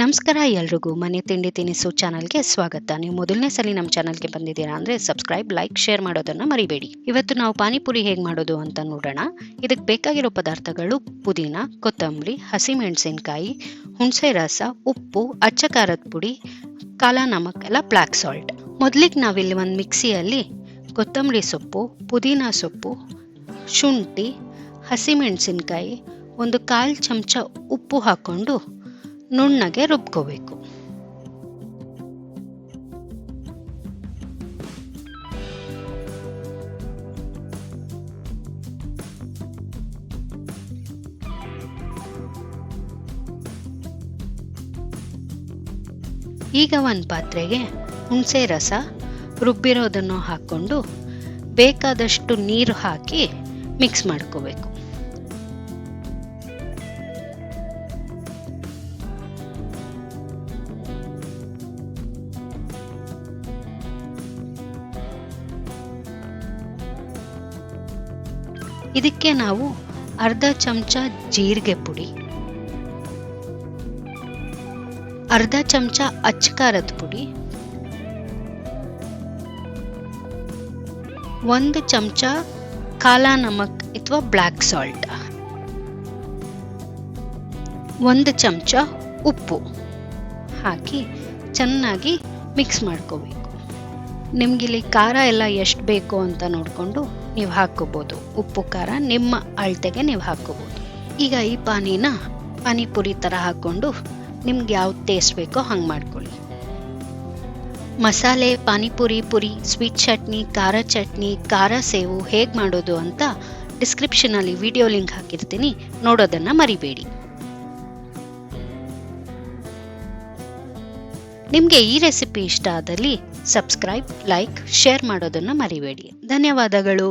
ನಮಸ್ಕಾರ ಎಲ್ರಿಗೂ ಮನೆ ತಿಂಡಿ ತಿನಿಸು ಚಾನಲ್ಗೆ ಸ್ವಾಗತ. ನೀವು ಮೊದಲನೇ ಸಲ ನಮ್ಮ ಚಾನಲ್ಗೆ ಬಂದಿದ್ದೀರಾ ಅಂದರೆ ಸಬ್ಸ್ಕ್ರೈಬ್, ಲೈಕ್, ಶೇರ್ ಮಾಡೋದನ್ನು ಮರಿಬೇಡಿ. ಇವತ್ತು ನಾವು ಪಾನಿಪುರಿ ಹೇಗೆ ಮಾಡೋದು ಅಂತ ನೋಡೋಣ. ಇದಕ್ಕೆ ಬೇಕಾಗಿರೋ ಪದಾರ್ಥಗಳು ಪುದೀನ, ಕೊತ್ತಂಬರಿ, ಹಸಿಮೆಣಸಿನಕಾಯಿ, ಹುಣಸೆ ರಸ, ಉಪ್ಪು, ಅಚ್ಚ ಖಾರದ ಪುಡಿ, ಕಾಲ ನಮಕ್ ಎಲ್ಲ ಬ್ಲ್ಯಾಕ್ ಸಾಲ್ಟ್. ಮೊದಲಿಗೆ ನಾವಿಲ್ಲಿ ಒಂದು ಮಿಕ್ಸಿಯಲ್ಲಿ ಕೊತ್ತಂಬರಿ ಸೊಪ್ಪು, ಪುದೀನ ಸೊಪ್ಪು, ಶುಂಠಿ, ಹಸಿಮೆಣಸಿನಕಾಯಿ, ಒಂದು 1/4 ಚಮಚ ಉಪ್ಪು ಹಾಕ್ಕೊಂಡು ನುಣ್ಣಗೆ ರುಬ್ಕೋಬೇಕು. ಈಗ ಒಂದು ಪಾತ್ರೆಗೆ ಹುಣಸೆ ರಸ ರುಬ್ಬಿರೋದನ್ನು ಹಾಕ್ಕೊಂಡು ಬೇಕಾದಷ್ಟು ನೀರು ಹಾಕಿ ಮಿಕ್ಸ್ ಮಾಡ್ಕೋಬೇಕು. ಇದಕ್ಕೆ ನಾವು ಅರ್ಧ ಚಮಚ ಜೀರಿಗೆ ಪುಡಿ, ಅರ್ಧ ಚಮಚ ಅಚ್ಚ ಖಾರದ ಪುಡಿ, 1 ಚಮಚ ಕಾಲ ನಮಕ್ ಅಥವಾ ಬ್ಲ್ಯಾಕ್ ಸಾಲ್ಟ್, 1 ಚಮಚ ಉಪ್ಪು ಹಾಕಿ ಚೆನ್ನಾಗಿ ಮಿಕ್ಸ್ ಮಾಡ್ಕೋಬೇಕು. ನಿಮ್ಗಿಲ್ಲಿ ಖಾರ ಎಲ್ಲ ಎಷ್ಟು ಬೇಕು ಅಂತ ನೋಡಿಕೊಂಡು ನೀವು ಹಾಕ್ಕೋಬೋದು. ಉಪ್ಪು ಖಾರ ನಿಮ್ಮ ಅಳತೆಗೆ ನೀವು ಹಾಕ್ಕೋಬೋದು. ಈಗ ಈ ಪಾನಿನ ಪಾನಿಪುರಿ ಥರ ಹಾಕ್ಕೊಂಡು ನಿಮ್ಗೆ ಯಾವ್ದು ಟೇಸ್ಟ್ ಬೇಕೋ ಹಂಗೆ ಮಾಡ್ಕೊಳ್ಳಿ. ಮಸಾಲೆ ಪಾನಿಪುರಿ ಪುರಿ, ಸ್ವೀಟ್ ಚಟ್ನಿ, ಖಾರ ಚಟ್ನಿ, ಖಾರ ಸೇವು ಹೇಗೆ ಮಾಡೋದು ಅಂತ ಡಿಸ್ಕ್ರಿಪ್ಷನಲ್ಲಿ ವಿಡಿಯೋ ಲಿಂಕ್ ಹಾಕಿರ್ತೀನಿ, ನೋಡೋದನ್ನು ಮರಿಬೇಡಿ. ನಿಮಗೆ ಈ ರೆಸಿಪಿ ಇಷ್ಟ ಆದಲ್ಲಿ ಸಬ್ಸ್ಕ್ರೈಬ್, ಲೈಕ್, ಶೇರ್ ಮಾಡೋದನ್ನು ಮರಿಬೇಡಿ. ಧನ್ಯವಾದಗಳು.